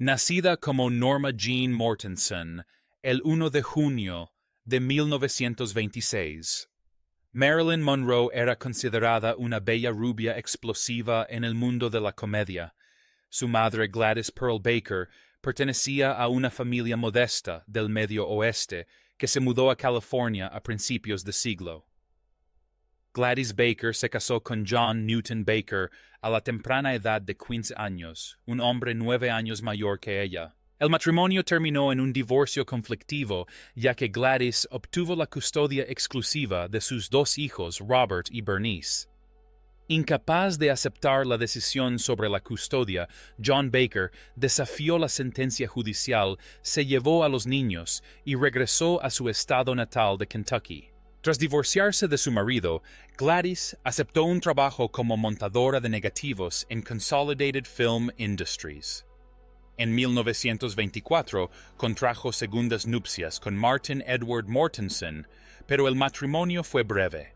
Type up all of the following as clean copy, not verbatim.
Nacida como Norma Jean Mortensen el 1 de junio de 1926, Marilyn Monroe era considerada una bella rubia explosiva en el mundo de la comedia. Su madre, Gladys Pearl Baker, pertenecía a una familia modesta del Medio Oeste que se mudó a California a principios de siglo. Gladys Baker se casó con John Newton Baker a la temprana edad de 15 años, un hombre 9 años mayor que ella. El matrimonio terminó en un divorcio conflictivo, ya que Gladys obtuvo la custodia exclusiva de sus 2 hijos, Robert y Bernice. Incapaz de aceptar la decisión sobre la custodia, John Baker desafió la sentencia judicial, se llevó a los niños y regresó a su estado natal de Kentucky. Tras divorciarse de su marido, Gladys aceptó un trabajo como montadora de negativos en Consolidated Film Industries. En 1924 contrajo segundas nupcias con Martin Edward Mortensen, pero el matrimonio fue breve.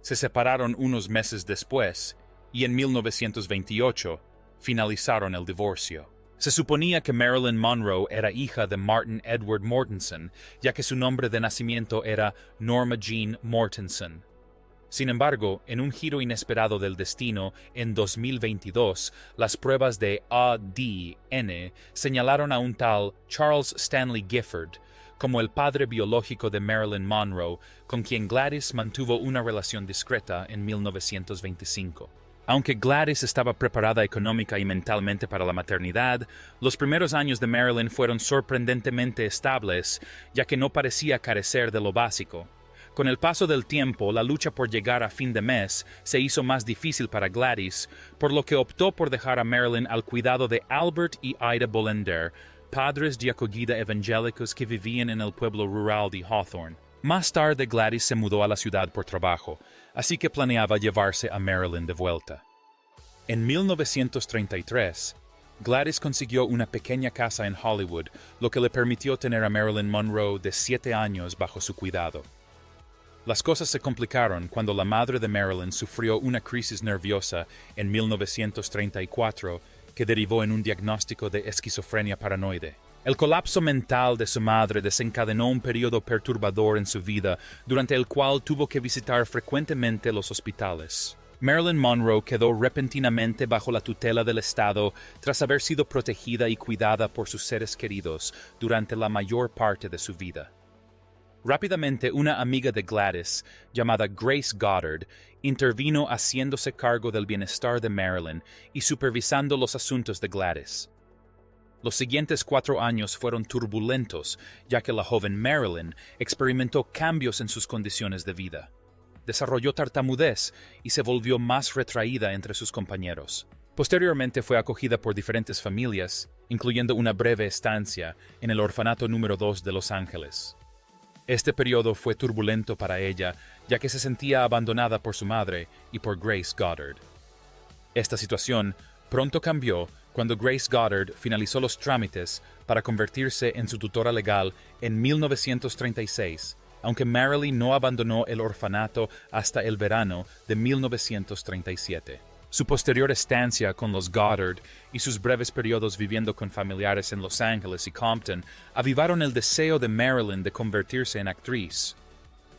Se separaron unos meses después y en 1928 finalizaron el divorcio. Se suponía que Marilyn Monroe era hija de Martin Edward Mortensen, ya que su nombre de nacimiento era Norma Jean Mortensen. Sin embargo, en un giro inesperado del destino, en 2022, las pruebas de ADN señalaron a un tal Charles Stanley Gifford como el padre biológico de Marilyn Monroe, con quien Gladys mantuvo una relación discreta en 1925. Aunque Gladys estaba preparada económica y mentalmente para la maternidad, los primeros años de Marilyn fueron sorprendentemente estables, ya que no parecía carecer de lo básico. Con el paso del tiempo, la lucha por llegar a fin de mes se hizo más difícil para Gladys, por lo que optó por dejar a Marilyn al cuidado de Albert y Ida Bolender, padres de acogida evangélicos que vivían en el pueblo rural de Hawthorne. Más tarde, Gladys se mudó a la ciudad por trabajo, así que planeaba llevarse a Marilyn de vuelta. En 1933, Gladys consiguió una pequeña casa en Hollywood, lo que le permitió tener a Marilyn Monroe de 7 años bajo su cuidado. Las cosas se complicaron cuando la madre de Marilyn sufrió una crisis nerviosa en 1934 que derivó en un diagnóstico de esquizofrenia paranoide. El colapso mental de su madre desencadenó un periodo perturbador en su vida, durante el cual tuvo que visitar frecuentemente los hospitales. Marilyn Monroe quedó repentinamente bajo la tutela del Estado tras haber sido protegida y cuidada por sus seres queridos durante la mayor parte de su vida. Rápidamente, una amiga de Gladys, llamada Grace Goddard, intervino haciéndose cargo del bienestar de Marilyn y supervisando los asuntos de Gladys. Los siguientes 4 años fueron turbulentos, ya que la joven Marilyn experimentó cambios en sus condiciones de vida. Desarrolló tartamudez y se volvió más retraída entre sus compañeros. Posteriormente fue acogida por diferentes familias, incluyendo una breve estancia en el orfanato número 2 de Los Ángeles. Este periodo fue turbulento para ella, ya que se sentía abandonada por su madre y por Grace Goddard. Esta situación pronto cambió cuando Grace Goddard finalizó los trámites para convertirse en su tutora legal en 1936, aunque Marilyn no abandonó el orfanato hasta el verano de 1937. Su posterior estancia con los Goddard y sus breves periodos viviendo con familiares en Los Ángeles y Compton avivaron el deseo de Marilyn de convertirse en actriz.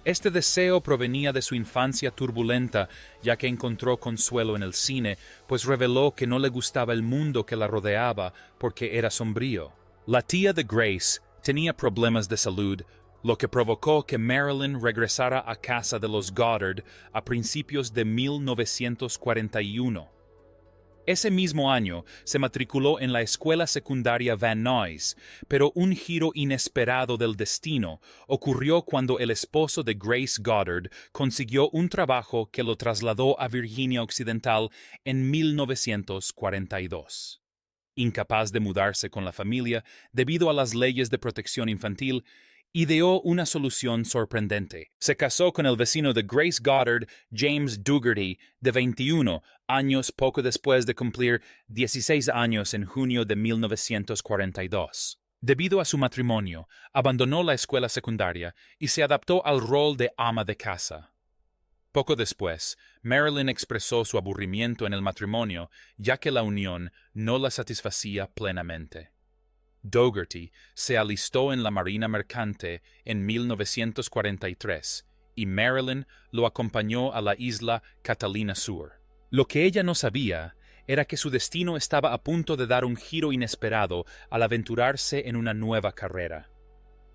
Este deseo provenía de su infancia turbulenta, ya que encontró consuelo en el cine, pues reveló que no le gustaba el mundo que la rodeaba porque era sombrío. La tía de Grace tenía problemas de salud, lo que provocó que Marilyn regresara a casa de los Goddard a principios de 1941. Ese mismo año se matriculó en la escuela secundaria Van Nuys, pero un giro inesperado del destino ocurrió cuando el esposo de Grace Goddard consiguió un trabajo que lo trasladó a Virginia Occidental en 1942. Incapaz de mudarse con la familia debido a las leyes de protección infantil, ideó una solución sorprendente. Se casó con el vecino de Grace Goddard, James Dougherty, de 21 años poco después de cumplir 16 años en junio de 1942. Debido a su matrimonio, abandonó la escuela secundaria y se adaptó al rol de ama de casa. Poco después, Marilyn expresó su aburrimiento en el matrimonio, ya que la unión no la satisfacía plenamente. Dougherty, se alistó en la Marina Mercante en 1943 y Marilyn lo acompañó a la isla Catalina Sur. Lo que ella no sabía era que su destino estaba a punto de dar un giro inesperado al aventurarse en una nueva carrera.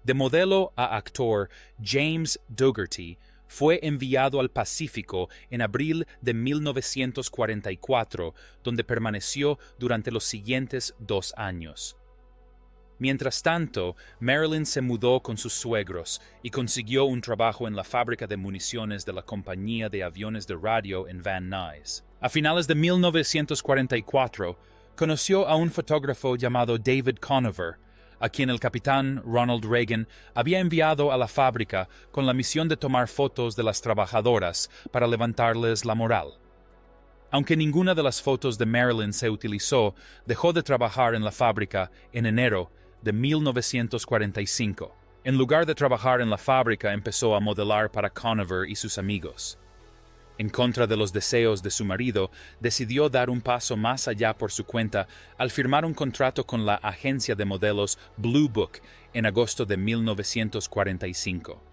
De modelo a actor, James Dougherty fue enviado al Pacífico en abril de 1944, donde permaneció durante los siguientes 2 años. Mientras tanto, Marilyn se mudó con sus suegros y consiguió un trabajo en la fábrica de municiones de la compañía de aviones de radio en Van Nuys. A finales de 1944, conoció a un fotógrafo llamado David Conover, a quien el capitán Ronald Reagan había enviado a la fábrica con la misión de tomar fotos de las trabajadoras para levantarles la moral. Aunque ninguna de las fotos de Marilyn se utilizó, dejó de trabajar en la fábrica en enero de 1945. En lugar de trabajar en la fábrica, empezó a modelar para Conover y sus amigos. En contra de los deseos de su marido, decidió dar un paso más allá por su cuenta al firmar un contrato con la agencia de modelos Blue Book en agosto de 1945.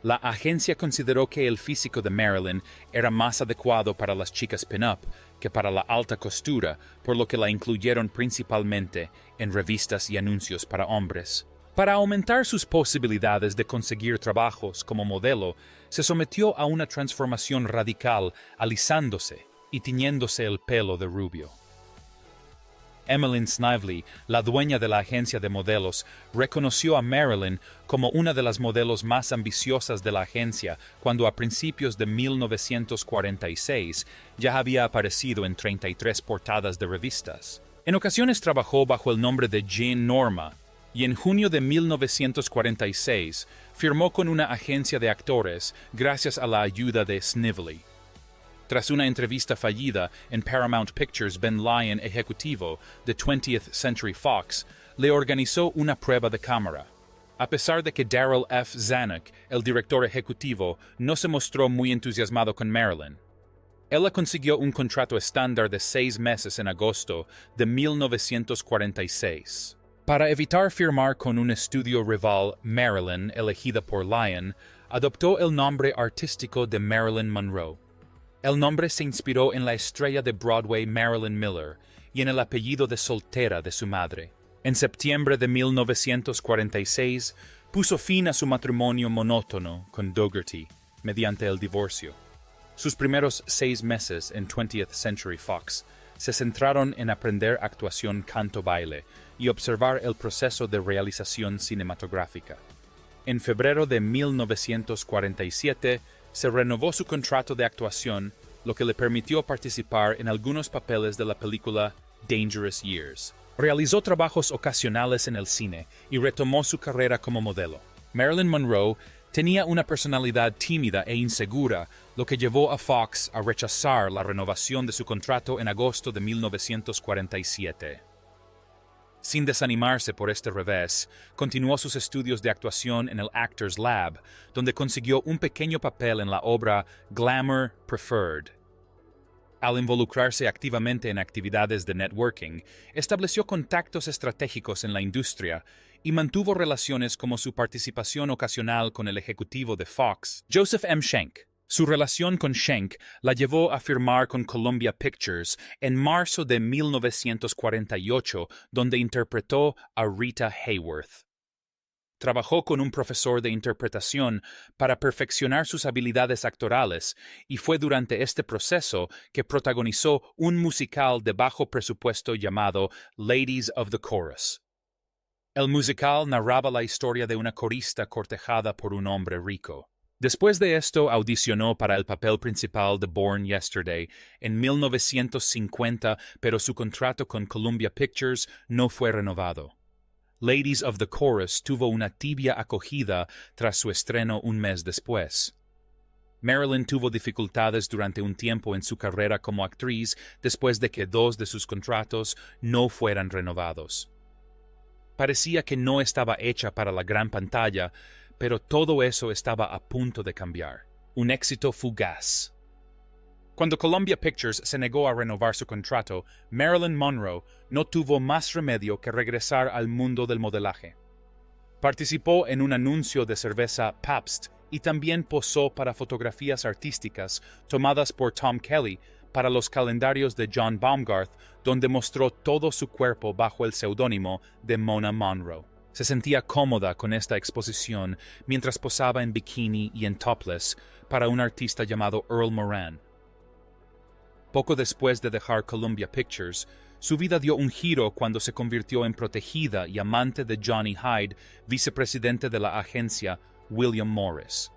La agencia consideró que el físico de Marilyn era más adecuado para las chicas pin-up que para la alta costura, por lo que la incluyeron principalmente en revistas y anuncios para hombres. Para aumentar sus posibilidades de conseguir trabajos como modelo, se sometió a una transformación radical, alisándose y tiñéndose el pelo de rubio. Emmeline Snively, la dueña de la agencia de modelos, reconoció a Marilyn como una de las modelos más ambiciosas de la agencia cuando a principios de 1946 ya había aparecido en 33 portadas de revistas. En ocasiones trabajó bajo el nombre de Jean Norma, y en junio de 1946 firmó con una agencia de actores gracias a la ayuda de Snively. Tras una entrevista fallida en Paramount Pictures, Ben Lyon, ejecutivo de 20th Century Fox, le organizó una prueba de cámara. A pesar de que Darryl F. Zanuck, el director ejecutivo, no se mostró muy entusiasmado con Marilyn. Ella consiguió un contrato estándar de 6 meses en agosto de 1946. Para evitar firmar con un estudio rival, Marilyn, elegida por Lyon, adoptó el nombre artístico de Marilyn Monroe. El nombre se inspiró en la estrella de Broadway Marilyn Miller y en el apellido de soltera de su madre. En septiembre de 1946, puso fin a su matrimonio monótono con Dougherty mediante el divorcio. Sus primeros 6 meses en 20th Century Fox se centraron en aprender actuación, canto-baile y observar el proceso de realización cinematográfica. En febrero de 1947, se renovó su contrato de actuación, lo que le permitió participar en algunos papeles de la película Dangerous Years. Realizó trabajos ocasionales en el cine y retomó su carrera como modelo. Marilyn Monroe tenía una personalidad tímida e insegura, lo que llevó a Fox a rechazar la renovación de su contrato en agosto de 1947. Sin desanimarse por este revés, continuó sus estudios de actuación en el Actors Lab, donde consiguió un pequeño papel en la obra Glamour Preferred. Al involucrarse activamente en actividades de networking, estableció contactos estratégicos en la industria y mantuvo relaciones como su participación ocasional con el ejecutivo de Fox, Joseph M. Schenck. Su relación con Schenck la llevó a firmar con Columbia Pictures en marzo de 1948, donde interpretó a Rita Hayworth. Trabajó con un profesor de interpretación para perfeccionar sus habilidades actorales y fue durante este proceso que protagonizó un musical de bajo presupuesto llamado Ladies of the Chorus. El musical narraba la historia de una corista cortejada por un hombre rico. Después de esto, audicionó para el papel principal de Born Yesterday en 1950, pero su contrato con Columbia Pictures no fue renovado. Ladies of the Chorus tuvo una tibia acogida tras su estreno un mes después. Marilyn tuvo dificultades durante un tiempo en su carrera como actriz después de que 2 de sus contratos no fueran renovados. Parecía que no estaba hecha para la gran pantalla, pero todo eso estaba a punto de cambiar. Un éxito fugaz. Cuando Columbia Pictures se negó a renovar su contrato, Marilyn Monroe no tuvo más remedio que regresar al mundo del modelaje. Participó en un anuncio de cerveza Pabst y también posó para fotografías artísticas tomadas por Tom Kelly para los calendarios de John Baumgarth, donde mostró todo su cuerpo bajo el seudónimo de Mona Monroe. Se sentía cómoda con esta exposición mientras posaba en bikini y en topless para un artista llamado Earl Moran. Poco después de dejar Columbia Pictures, su vida dio un giro cuando se convirtió en protegida y amante de Johnny Hyde, vicepresidente de la agencia William Morris.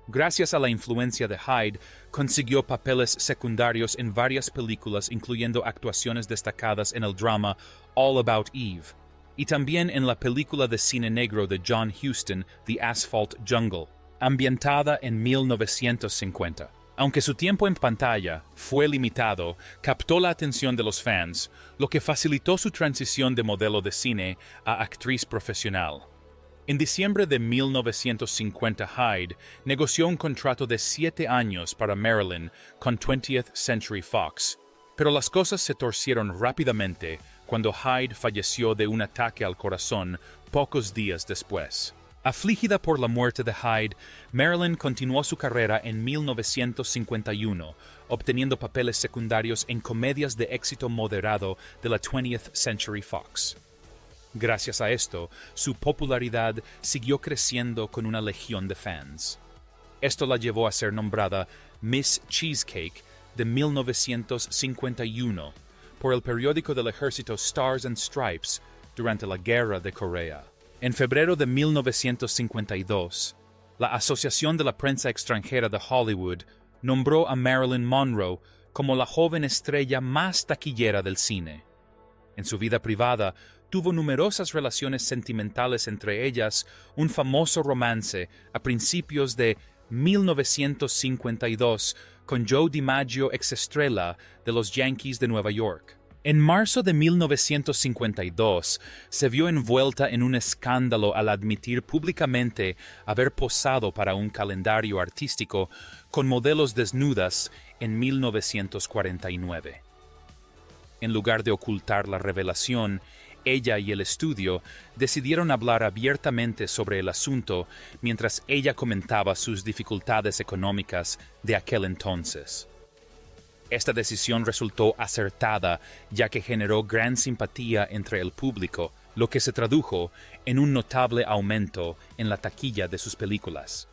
Gracias a la influencia de Hyde, consiguió papeles secundarios en varias películas, incluyendo actuaciones destacadas en el drama All About Eve, y también en la película de cine negro de John Huston, The Asphalt Jungle, ambientada en 1950. Aunque su tiempo en pantalla fue limitado, captó la atención de los fans, lo que facilitó su transición de modelo de cine a actriz profesional. En diciembre de 1950, Hyde negoció un contrato de 7 años para Marilyn con 20th Century Fox, pero las cosas se torcieron rápidamente cuando Hyde falleció de un ataque al corazón pocos días después. Afligida por la muerte de Hyde, Marilyn continuó su carrera en 1951, obteniendo papeles secundarios en comedias de éxito moderado de la 20th Century Fox. Gracias a esto, su popularidad siguió creciendo con una legión de fans. Esto la llevó a ser nombrada Miss Cheesecake de 1951 por el periódico del ejército Stars and Stripes durante la Guerra de Corea. En febrero de 1952, la Asociación de la Prensa Extranjera de Hollywood nombró a Marilyn Monroe como la joven estrella más taquillera del cine. En su vida privada, tuvo numerosas relaciones sentimentales, entre ellas un famoso romance a principios de 1952 con Joe DiMaggio, exestrella de los Yankees de Nueva York. En marzo de 1952, se vio envuelta en un escándalo al admitir públicamente haber posado para un calendario artístico con modelos desnudas en 1949. En lugar de ocultar la revelación, ella y el estudio decidieron hablar abiertamente sobre el asunto mientras ella comentaba sus dificultades económicas de aquel entonces. Esta decisión resultó acertada, ya que generó gran simpatía entre el público, lo que se tradujo en un notable aumento en la taquilla de sus películas.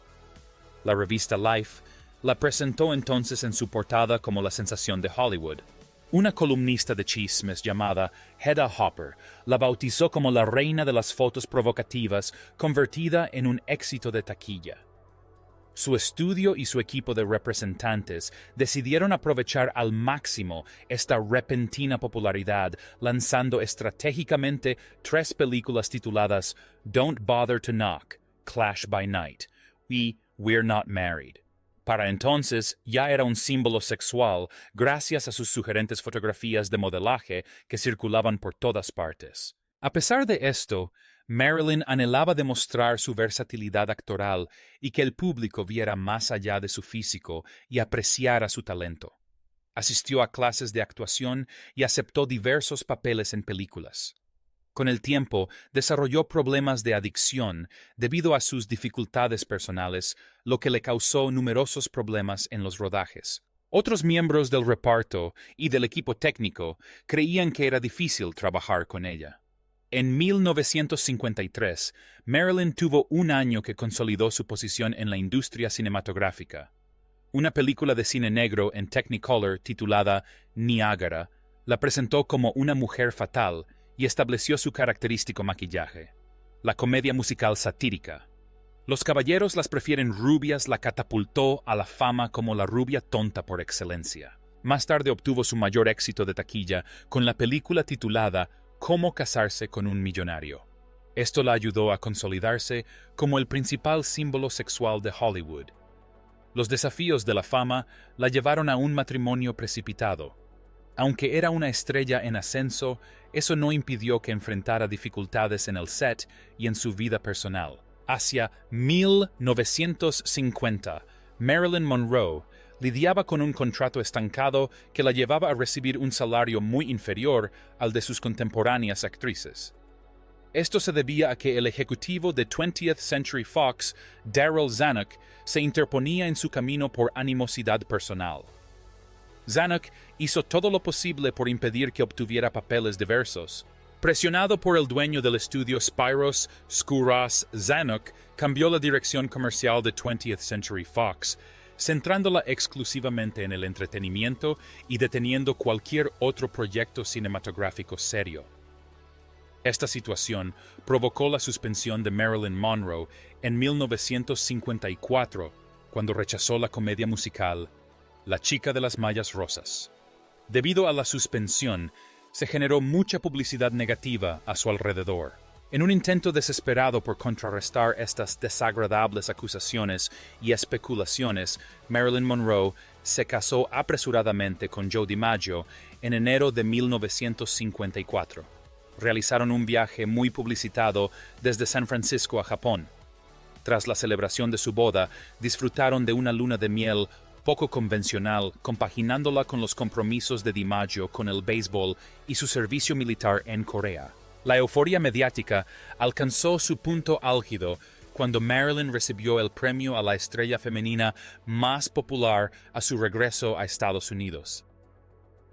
La revista Life la presentó entonces en su portada como la sensación de Hollywood. Una columnista de chismes llamada Hedda Hopper la bautizó como la reina de las fotos provocativas, convertida en un éxito de taquilla. Su estudio y su equipo de representantes decidieron aprovechar al máximo esta repentina popularidad, lanzando estratégicamente 3 películas tituladas Don't Bother to Knock, Clash by Night y We're Not Married. Para entonces ya era un símbolo sexual gracias a sus sugerentes fotografías de modelaje que circulaban por todas partes. A pesar de esto, Marilyn anhelaba demostrar su versatilidad actoral y que el público viera más allá de su físico y apreciara su talento. Asistió a clases de actuación y aceptó diversos papeles en películas. Con el tiempo, desarrolló problemas de adicción debido a sus dificultades personales, lo que le causó numerosos problemas en los rodajes. Otros miembros del reparto y del equipo técnico creían que era difícil trabajar con ella. En 1953, Marilyn tuvo un año que consolidó su posición en la industria cinematográfica. Una película de cine negro en Technicolor titulada Niágara la presentó como una mujer fatal y estableció su característico maquillaje. La comedia musical satírica Los caballeros las prefieren rubias la catapultó a la fama como la rubia tonta por excelencia. Más tarde obtuvo su mayor éxito de taquilla con la película titulada Cómo casarse con un millonario. Esto la ayudó a consolidarse como el principal símbolo sexual de Hollywood. Los desafíos de la fama la llevaron a un matrimonio precipitado. Aunque era una estrella en ascenso, eso no impidió que enfrentara dificultades en el set y en su vida personal. Hacia 1950, Marilyn Monroe lidiaba con un contrato estancado que la llevaba a recibir un salario muy inferior al de sus contemporáneas actrices. Esto se debía a que el ejecutivo de 20th Century Fox, Darryl Zanuck, se interponía en su camino por animosidad personal. Zanuck hizo todo lo posible por impedir que obtuviera papeles diversos. Presionado por el dueño del estudio Spiros Skouras, Zanuck cambió la dirección comercial de 20th Century Fox, centrándola exclusivamente en el entretenimiento y deteniendo cualquier otro proyecto cinematográfico serio. Esta situación provocó la suspensión de Marilyn Monroe en 1954, cuando rechazó la comedia musical La chica de las mallas rosas. Debido a la suspensión, se generó mucha publicidad negativa a su alrededor. En un intento desesperado por contrarrestar estas desagradables acusaciones y especulaciones, Marilyn Monroe se casó apresuradamente con Joe DiMaggio en enero de 1954. Realizaron un viaje muy publicitado desde San Francisco a Japón. Tras la celebración de su boda, disfrutaron de una luna de miel poco convencional, compaginándola con los compromisos de DiMaggio con el béisbol y su servicio militar en Corea. La euforia mediática alcanzó su punto álgido cuando Marilyn recibió el premio a la estrella femenina más popular a su regreso a Estados Unidos.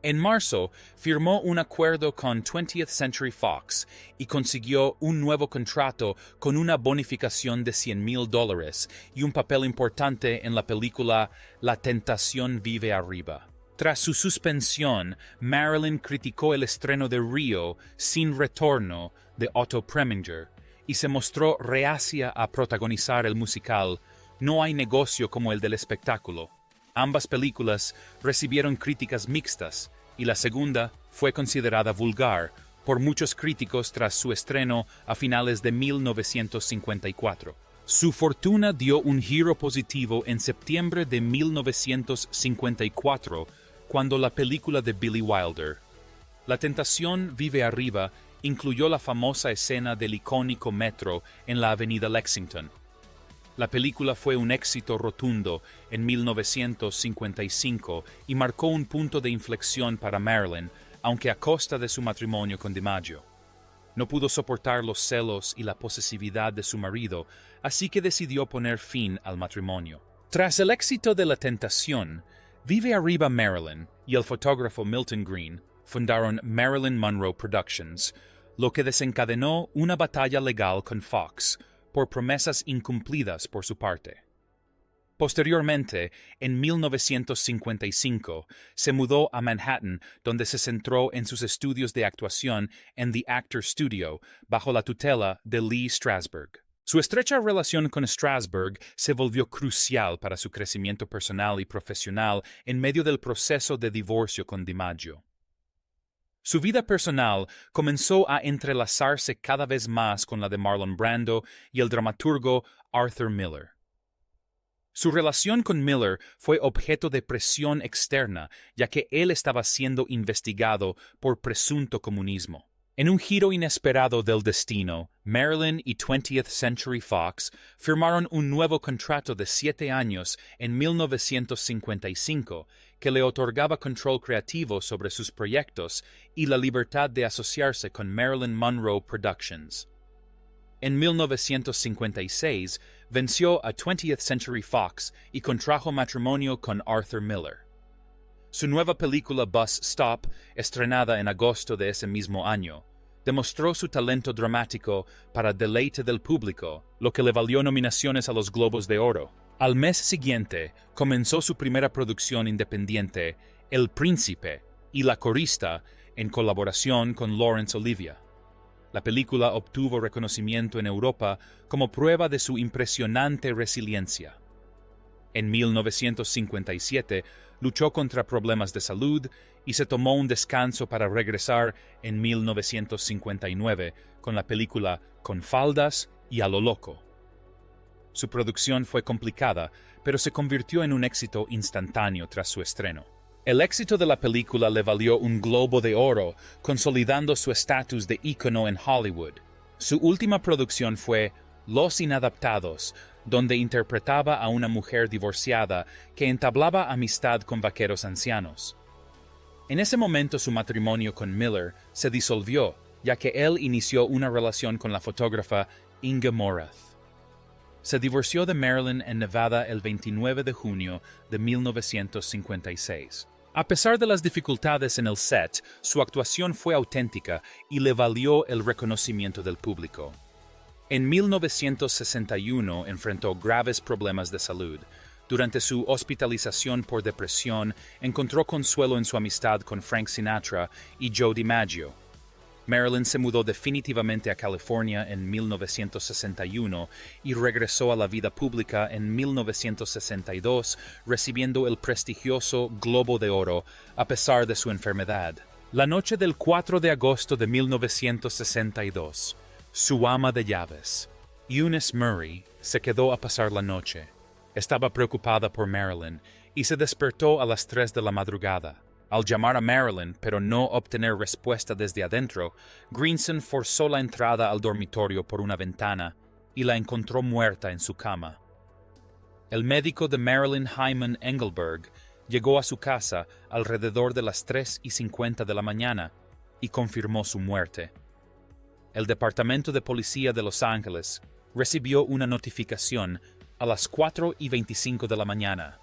En marzo, firmó un acuerdo con 20th Century Fox y consiguió un nuevo contrato con una bonificación de $100,000 y un papel importante en la película La tentación vive arriba. Tras su suspensión, Marilyn criticó el estreno de Rio, Sin retorno, de Otto Preminger, y se mostró reacia a protagonizar el musical No hay negocio como el del espectáculo. Ambas películas recibieron críticas mixtas, y la segunda fue considerada vulgar por muchos críticos tras su estreno a finales de 1954. Su fortuna dio un giro positivo en septiembre de 1954, cuando la película de Billy Wilder, La tentación vive arriba, incluyó la famosa escena del icónico metro en la avenida Lexington. La película fue un éxito rotundo en 1955 y marcó un punto de inflexión para Marilyn, aunque a costa de su matrimonio con DiMaggio. No pudo soportar los celos y la posesividad de su marido, así que decidió poner fin al matrimonio. Tras el éxito de La tentación, Vive arriba Marilyn y el fotógrafo Milton Green fundaron Marilyn Monroe Productions, lo que desencadenó una batalla legal con Fox por promesas incumplidas por su parte. Posteriormente, en 1955, se mudó a Manhattan, donde se centró en sus estudios de actuación en The Actor Studio, bajo la tutela de Lee Strasberg. Su estrecha relación con Strasberg se volvió crucial para su crecimiento personal y profesional en medio del proceso de divorcio con DiMaggio. Su vida personal comenzó a entrelazarse cada vez más con la de Marlon Brando y el dramaturgo Arthur Miller. Su relación con Miller fue objeto de presión externa, ya que él estaba siendo investigado por presunto comunismo. En un giro inesperado del destino, Marilyn y 20th Century Fox firmaron un nuevo contrato de 7 años en 1955 que le otorgaba control creativo sobre sus proyectos y la libertad de asociarse con Marilyn Monroe Productions. En 1956, venció a 20th Century Fox y contrajo matrimonio con Arthur Miller. Su nueva película Bus Stop, estrenada en agosto de ese mismo año, demostró su talento dramático para deleite del público, lo que le valió nominaciones a los Globos de Oro. Al mes siguiente, comenzó su primera producción independiente, El Príncipe, y La corista, en colaboración con Laurence Olivier. La película obtuvo reconocimiento en Europa como prueba de su impresionante resiliencia. En 1957, luchó contra problemas de salud y se tomó un descanso para regresar en 1959 con la película Con faldas y a lo loco. Su producción fue complicada, pero se convirtió en un éxito instantáneo tras su estreno. El éxito de la película le valió un Globo de Oro, consolidando su estatus de ícono en Hollywood. Su última producción fue Los Inadaptados, donde interpretaba a una mujer divorciada que entablaba amistad con vaqueros ancianos. En ese momento su matrimonio con Miller se disolvió, ya que él inició una relación con la fotógrafa Inge Morath. Se divorció de Marilyn en Nevada el 29 de junio de 1956. A pesar de las dificultades en el set, su actuación fue auténtica y le valió el reconocimiento del público. En 1961 enfrentó graves problemas de salud. Durante su hospitalización por depresión, encontró consuelo en su amistad con Frank Sinatra y Joe DiMaggio. Marilyn se mudó definitivamente a California en 1961 y regresó a la vida pública en 1962, recibiendo el prestigioso Globo de Oro a pesar de su enfermedad. La noche del 4 de agosto de 1962, su ama de llaves, Eunice Murray, se quedó a pasar la noche. Estaba preocupada por Marilyn y se despertó a las 3 de la madrugada. Al llamar a Marilyn, pero no obtener respuesta desde adentro, Greenson forzó la entrada al dormitorio por una ventana y la encontró muerta en su cama. El médico de Marilyn, Hyman Engelberg, llegó a su casa alrededor de las 3:50 de la mañana y confirmó su muerte. El Departamento de Policía de Los Ángeles recibió una notificación a las 4:25 de la mañana.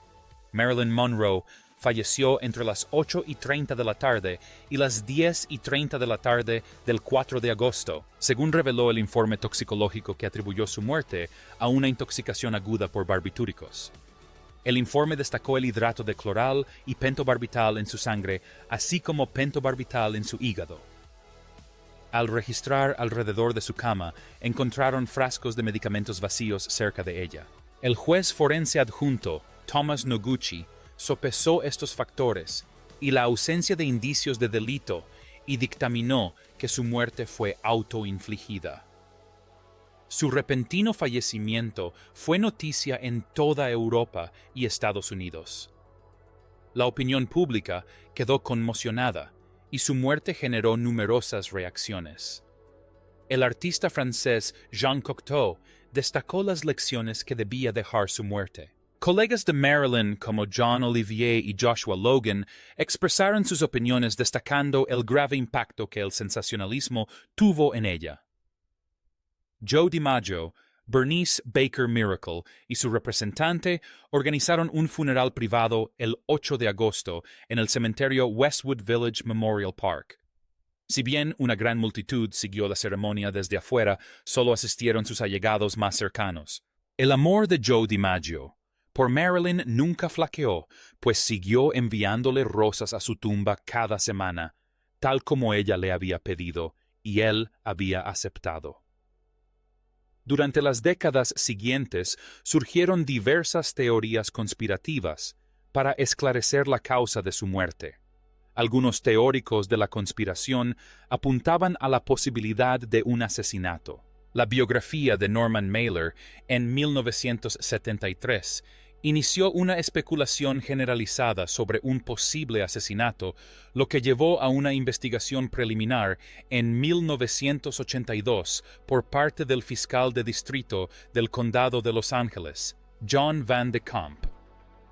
Marilyn Monroe falleció entre las 8:30 de la tarde y las 10:30 de la tarde del 4 de agosto, según reveló el informe toxicológico que atribuyó su muerte a una intoxicación aguda por barbitúricos. El informe destacó el hidrato de cloral y pentobarbital en su sangre, así como pentobarbital en su hígado. Al registrar alrededor de su cama, encontraron frascos de medicamentos vacíos cerca de ella. El juez forense adjunto, Thomas Noguchi, sopesó estos factores y la ausencia de indicios de delito y dictaminó que su muerte fue autoinfligida. Su repentino fallecimiento fue noticia en toda Europa y Estados Unidos. La opinión pública quedó conmocionada y su muerte generó numerosas reacciones. El artista francés Jean Cocteau destacó las lecciones que debía dejar su muerte. Colegas de Marilyn como John Olivier y Joshua Logan expresaron sus opiniones destacando el grave impacto que el sensacionalismo tuvo en ella. Joe DiMaggio, Bernice Baker Miracle y su representante organizaron un funeral privado el 8 de agosto en el cementerio Westwood Village Memorial Park. Si bien una gran multitud siguió la ceremonia desde afuera, solo asistieron sus allegados más cercanos. El amor de Joe DiMaggio por Marilyn nunca flaqueó, pues siguió enviándole rosas a su tumba cada semana, tal como ella le había pedido, y él había aceptado. Durante las décadas siguientes surgieron diversas teorías conspirativas para esclarecer la causa de su muerte. Algunos teóricos de la conspiración apuntaban a la posibilidad de un asesinato. La biografía de Norman Mailer, en 1973, inició una especulación generalizada sobre un posible asesinato, lo que llevó a una investigación preliminar en 1982 por parte del fiscal de distrito del Condado de Los Ángeles, John Van de Kamp.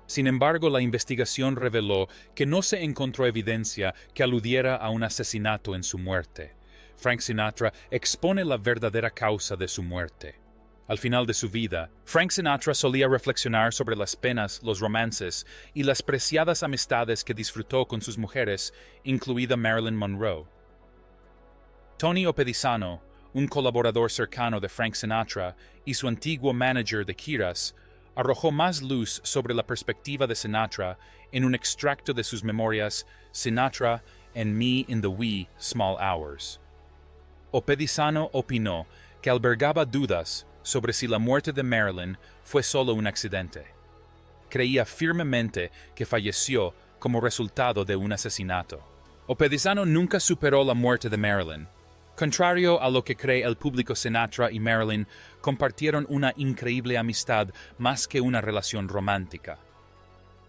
Sin embargo, la investigación reveló que no se encontró evidencia que aludiera a un asesinato en su muerte. Frank Sinatra expone la verdadera causa de su muerte. Al final de su vida, Frank Sinatra solía reflexionar sobre las penas, los romances y las preciadas amistades que disfrutó con sus mujeres, incluida Marilyn Monroe. Tony Opedisano, un colaborador cercano de Frank Sinatra y su antiguo manager de giras, arrojó más luz sobre la perspectiva de Sinatra en un extracto de sus memorias Sinatra and Me in the Wee Small Hours. Opedisano opinó que albergaba dudas sobre si la muerte de Marilyn fue solo un accidente. Creía firmemente que falleció como resultado de un asesinato. Opedisano nunca superó la muerte de Marilyn. Contrario a lo que cree el público, Sinatra y Marilyn compartieron una increíble amistad más que una relación romántica.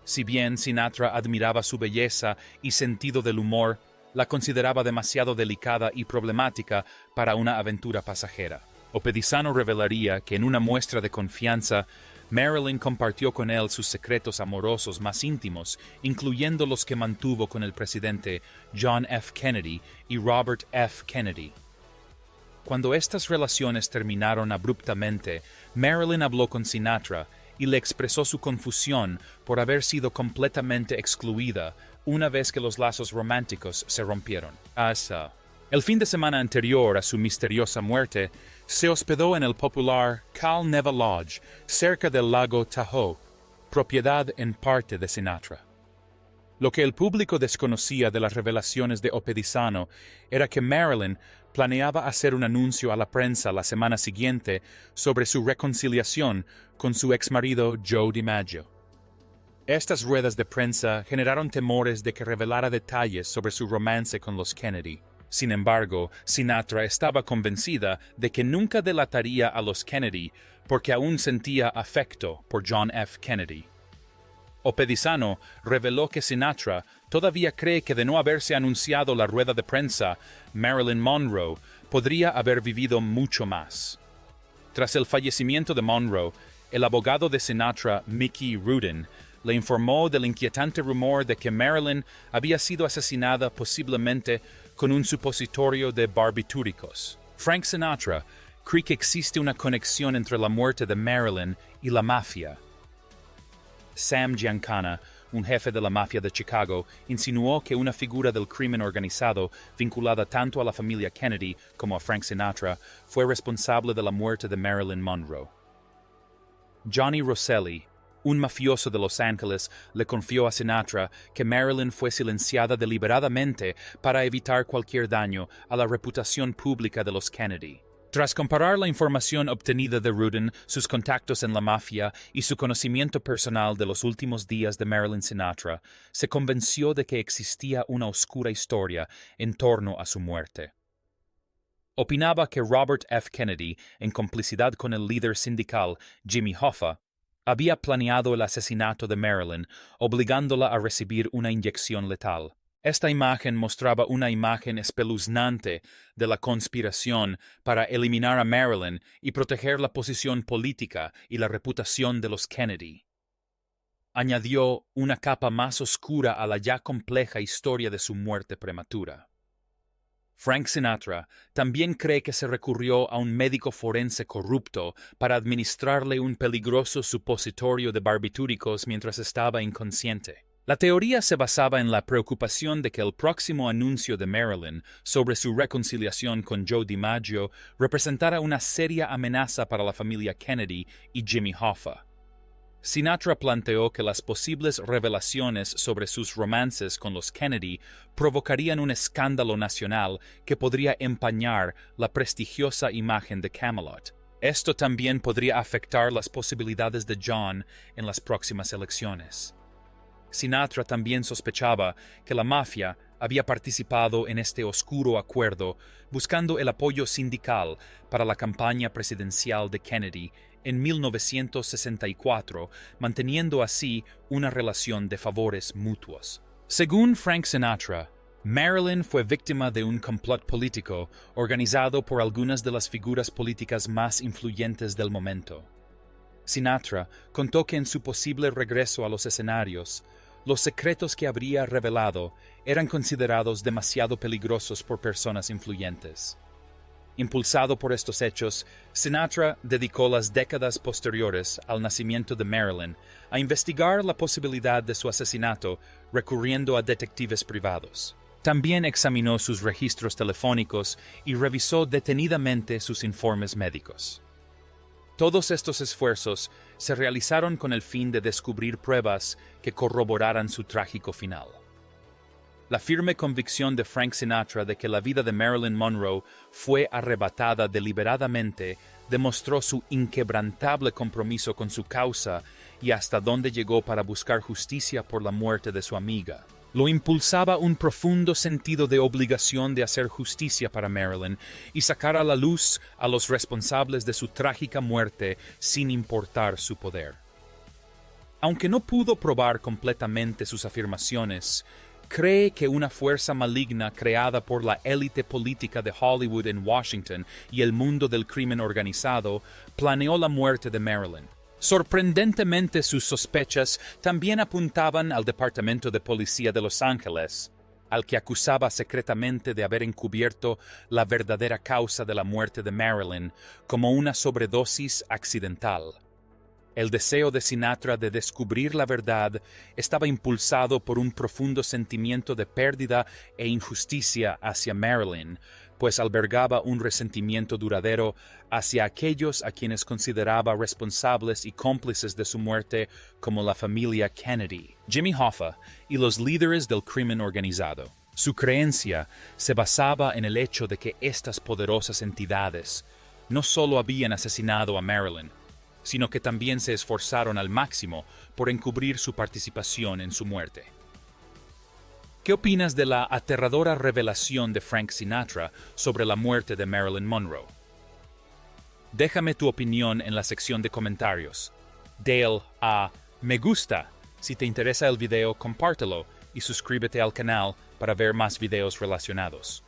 Si bien Sinatra admiraba su belleza y sentido del humor, la consideraba demasiado delicada y problemática para una aventura pasajera. Opedisano revelaría que en una muestra de confianza, Marilyn compartió con él sus secretos amorosos más íntimos, incluyendo los que mantuvo con el presidente John F. Kennedy y Robert F. Kennedy. Cuando estas relaciones terminaron abruptamente, Marilyn habló con Sinatra y le expresó su confusión por haber sido completamente excluida una vez que los lazos románticos se rompieron. El fin de semana anterior a su misteriosa muerte, se hospedó en el popular Cal Neva Lodge, cerca del lago Tahoe, propiedad en parte de Sinatra. Lo que el público desconocía de las revelaciones de Opedisano era que Marilyn planeaba hacer un anuncio a la prensa la semana siguiente sobre su reconciliación con su exmarido Joe DiMaggio. Estas ruedas de prensa generaron temores de que revelara detalles sobre su romance con los Kennedy. Sin embargo, Sinatra estaba convencida de que nunca delataría a los Kennedy porque aún sentía afecto por John F. Kennedy. Opedisano reveló que Sinatra todavía cree que de no haberse anunciado la rueda de prensa, Marilyn Monroe podría haber vivido mucho más. Tras el fallecimiento de Monroe, el abogado de Sinatra, Mickey Rudin, le informó del inquietante rumor de que Marilyn había sido asesinada posiblemente con un supositorio de barbitúricos. Frank Sinatra cree que existe una conexión entre la muerte de Marilyn y la mafia. Sam Giancana, un jefe de la mafia de Chicago, insinuó que una figura del crimen organizado vinculada tanto a la familia Kennedy como a Frank Sinatra fue responsable de la muerte de Marilyn Monroe. Johnny Rosselli, un mafioso de Los Ángeles, le confió a Sinatra que Marilyn fue silenciada deliberadamente para evitar cualquier daño a la reputación pública de los Kennedy. Tras comparar la información obtenida de Rudin, sus contactos en la mafia y su conocimiento personal de los últimos días de Marilyn Sinatra, se convenció de que existía una oscura historia en torno a su muerte. Opinaba que Robert F. Kennedy, en complicidad con el líder sindical Jimmy Hoffa, había planeado el asesinato de Marilyn, obligándola a recibir una inyección letal. Esta imagen mostraba una imagen espeluznante de la conspiración para eliminar a Marilyn y proteger la posición política y la reputación de los Kennedy. Añadió una capa más oscura a la ya compleja historia de su muerte prematura. Frank Sinatra también cree que se recurrió a un médico forense corrupto para administrarle un peligroso supositorio de barbitúricos mientras estaba inconsciente. La teoría se basaba en la preocupación de que el próximo anuncio de Marilyn sobre su reconciliación con Joe DiMaggio representara una seria amenaza para la familia Kennedy y Jimmy Hoffa. Sinatra planteó que las posibles revelaciones sobre sus romances con los Kennedy provocarían un escándalo nacional que podría empañar la prestigiosa imagen de Camelot. Esto también podría afectar las posibilidades de John en las próximas elecciones. Sinatra también sospechaba que la mafia había participado en este oscuro acuerdo buscando el apoyo sindical para la campaña presidencial de Kennedy en 1964, manteniendo así una relación de favores mutuos. Según Frank Sinatra, Marilyn fue víctima de un complot político organizado por algunas de las figuras políticas más influyentes del momento. Sinatra contó que en su posible regreso a los escenarios, los secretos que habría revelado eran considerados demasiado peligrosos por personas influyentes. Impulsado por estos hechos, Sinatra dedicó las décadas posteriores al nacimiento de Marilyn a investigar la posibilidad de su asesinato recurriendo a detectives privados. También examinó sus registros telefónicos y revisó detenidamente sus informes médicos. Todos estos esfuerzos se realizaron con el fin de descubrir pruebas que corroboraran su trágico final. La firme convicción de Frank Sinatra de que la vida de Marilyn Monroe fue arrebatada deliberadamente demostró su inquebrantable compromiso con su causa y hasta dónde llegó para buscar justicia por la muerte de su amiga. Lo impulsaba un profundo sentido de obligación de hacer justicia para Marilyn y sacar a la luz a los responsables de su trágica muerte sin importar su poder. Aunque no pudo probar completamente sus afirmaciones, cree que una fuerza maligna creada por la élite política de Hollywood en Washington y el mundo del crimen organizado planeó la muerte de Marilyn. Sorprendentemente, sus sospechas también apuntaban al Departamento de Policía de Los Ángeles, al que acusaba secretamente de haber encubierto la verdadera causa de la muerte de Marilyn como una sobredosis accidental. El deseo de Sinatra de descubrir la verdad estaba impulsado por un profundo sentimiento de pérdida e injusticia hacia Marilyn, pues albergaba un resentimiento duradero hacia aquellos a quienes consideraba responsables y cómplices de su muerte, como la familia Kennedy, Jimmy Hoffa y los líderes del crimen organizado. Su creencia se basaba en el hecho de que estas poderosas entidades no solo habían asesinado a Marilyn, sino que también se esforzaron al máximo por encubrir su participación en su muerte. ¿Qué opinas de la aterradora revelación de Frank Sinatra sobre la muerte de Marilyn Monroe? Déjame tu opinión en la sección de comentarios. Dale a me gusta. Si te interesa el video, compártelo y suscríbete al canal para ver más videos relacionados.